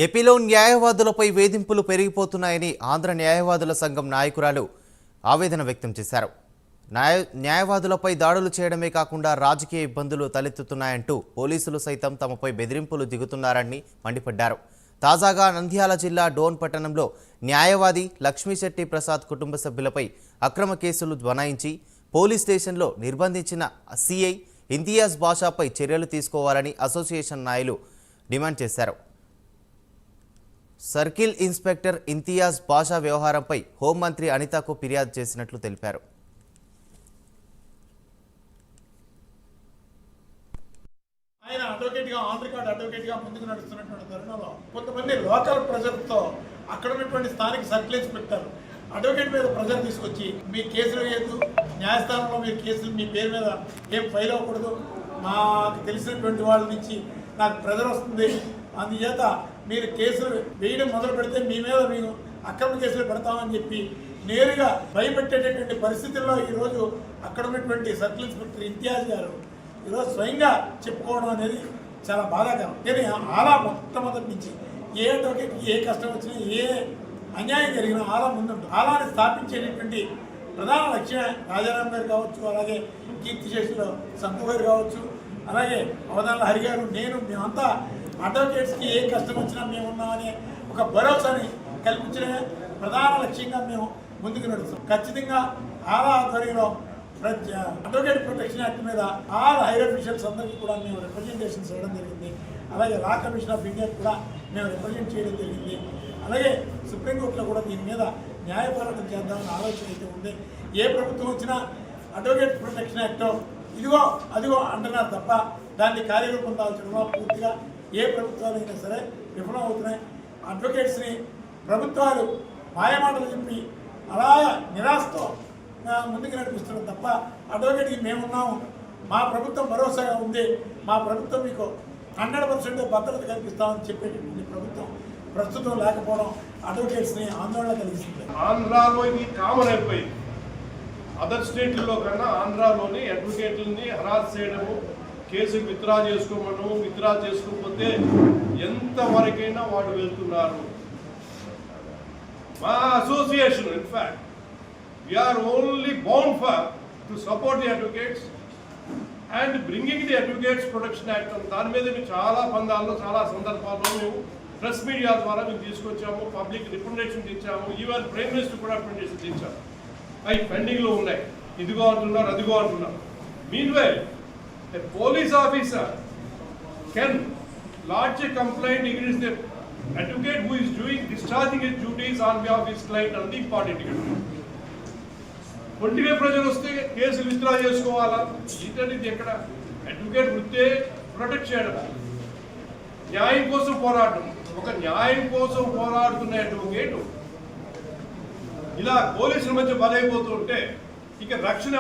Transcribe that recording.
ఏపీలో న్యాయవాదులపై వేధింపులు పెరిగిపోతున్నాయని ఆంధ్ర న్యాయవాదుల సంఘం నాయకురాలు ఆవేదన వ్యక్తం చేశారు. న్యాయవాదులపై దాడులు చేయడమే కాకుండా రాజకీయ ఇబ్బందులు తలెత్తుతున్నాయంటూ పోలీసులు సైతం తమపై బెదిరింపులు దిగుతున్నారని మండిపడ్డారు. తాజాగా నంద్యాల జిల్లా డోన్ పట్టణంలో న్యాయవాది లక్ష్మీశెట్టి ప్రసాద్ కుటుంబ సభ్యులపై అక్రమ కేసులు బనాయించి పోలీస్ స్టేషన్లో నిర్బంధించిన సిఐ ఇంతియాజ్ బాషాపై చర్యలు తీసుకోవాలని అసోసియేషన్ నాయకులు డిమాండ్ చేశారు. సర్కిల్ ఇన్స్పెక్టర్ ఇంతియాజ్ బాషా వ్యవహారంపై హోంమంత్రి అనితకు ఫిర్యాదు చేసినట్లు తెలిపారు. ఆయన అడ్వకేట్గా ఆన్ రికార్డ్ అడ్వకేట్గా ముందుకు నడుస్తున్నటువంటి తరుణంలో కొంతమంది లోకల్ ప్రెజర్తో అక్కడ ఉన్నటువంటి స్థానిక సర్కిల్ ఇన్స్పెక్టర్ అడ్వకేట్ మీద ప్రెజర్ తీసుకొచ్చి మీ కేసులు వేయద్దు, న్యాయస్థానంలో మీరు కేసులు మీ పేరు మీద ఏం ఫైల్ అవ్వకూడదు, మాకు తెలిసినటువంటి వాళ్ళ నుంచి నాకు ప్రెజర్ వస్తుంది, అందుచేత మీరు కేసులు వేయడం మొదలు పెడితే మీ మీద మేము అక్రమ కేసులు పెడతామని చెప్పి నేరుగా భయపెట్టేటటువంటి పరిస్థితుల్లో ఈరోజు అక్కడ ఉన్నటువంటి సర్కిల్ ఇన్స్పెక్టర్ ఇంతియాజ్ గారు ఈరోజు స్వయంగా చెప్పుకోవడం అనేది చాలా బాధాకరం. కానీ ఆలా మొట్టమొదటి నుంచి ఏ అడ్వకేట్కి ఏ కష్టం వచ్చినా ఏ అన్యాయం జరిగినా ఆలా ముందుంటుంది. ఆలాని స్థాపించేటటువంటి ప్రధాన లక్ష్యమే రాజారాం గారు కావచ్చు, అలాగే కీర్తిశేషులు సంపు గారు కావచ్చు, అలాగే అవధానుల హరి గారు, నేను, మేమంతా అడ్వకేట్స్కి ఏ కష్టం వచ్చినా మేము ఉన్నామనే ఒక భరోసాని కల్పించడమే ప్రధాన లక్ష్యంగా మేము ముందుకు నడుస్తాం. ఖచ్చితంగా ఆలా ఆధ్వర్యంలో అడ్వకేట్ ప్రొటెక్షన్ యాక్ట్ మీద ఆల్ హైర్ అఫీషియల్స్ అందరికీ కూడా మేము రిప్రజెంటేషన్స్ ఇవ్వడం జరిగింది. అలాగే లా కమిషన్ ఆఫ్ ఇండియా కూడా మేము రిప్రజెంట్ చేయడం జరిగింది. అలాగే సుప్రీంకోర్టులో కూడా దీని మీద న్యాయ పోరాటం చేద్దామని ఆలోచన అయితే ఉంది. ఏ ప్రభుత్వం వచ్చినా అడ్వకేట్ ప్రొటెక్షన్ యాక్ట్ ఇదిగో అదిగో అంటున్నారు తప్ప దాన్ని కార్యరూపం దాల్చడంలో పూర్తిగా ఏ ప్రభుత్వాలైనా సరే విఫలం అవుతున్నాయి. అడ్వకేట్స్ని ప్రభుత్వాలు మాయమాటలు చెప్పి అలా నిరాశతో ముందుకు నడిపిస్తున్నాం తప్ప అడ్వకేట్కి మేమున్నాము, మా ప్రభుత్వం భరోసాగా ఉంది, మా ప్రభుత్వం మీకు 100% భద్రత కల్పిస్తామని చెప్పేటటువంటి ప్రభుత్వం ప్రస్తుతం లేకపోవడం అడ్వకేట్స్ని ఆందోళన కలిగిస్తుంది. ఆంధ్రాలో ఇది కామన్ అయిపోయింది. అదర్ స్టేట్లలో కన్నా ఆంధ్రాలోని అడ్వకేట్లని హరాస్ చేయడము, కేసు విత్డ్రా చేసుకోమను, విత్డ్రా చేసుకోకపోతే ఎంతవరకైనా వాడు వెళ్తున్నారు. మా association in fact we are only bound for to support the advocates and bringing the Advocates Protection Act దాని మీద మేము చాలా పందాల్లో చాలా సందర్భాల్లో మేము ప్రెస్ మీడియా ద్వారా మేము తీసుకొచ్చాము, పబ్లిక్ రిప్రజెంటేషన్ ఇచ్చాము, ఈవెన్ ప్రైమ్ మినిస్టర్ కూడా రిప్రజెంటేషన్ ఇచ్చాము. అవి పెండింగ్లో ఉన్నాయి, ఇదిగో అంటున్నారు అదిగో అంటున్నారు. Meanwhile a police officer can lodge a complaint against the advocate who is discharging his duties on behalf of his client on the important issue. Political pressure వస్తే కేసులు విత్డ్రా చేసుకోవాలా? ఇది ఎక్కడ అడ్వకేట్ వృత్తే ప్రొటెక్ట్ చేయడం, న్యాయం కోసం పోరాడడం. ఒక న్యాయం కోసం పోరాడుతున్న అడ్వకేట్ ఇలా పోలీసుల మధ్య బలైపోతుంటే ఇక రక్షణ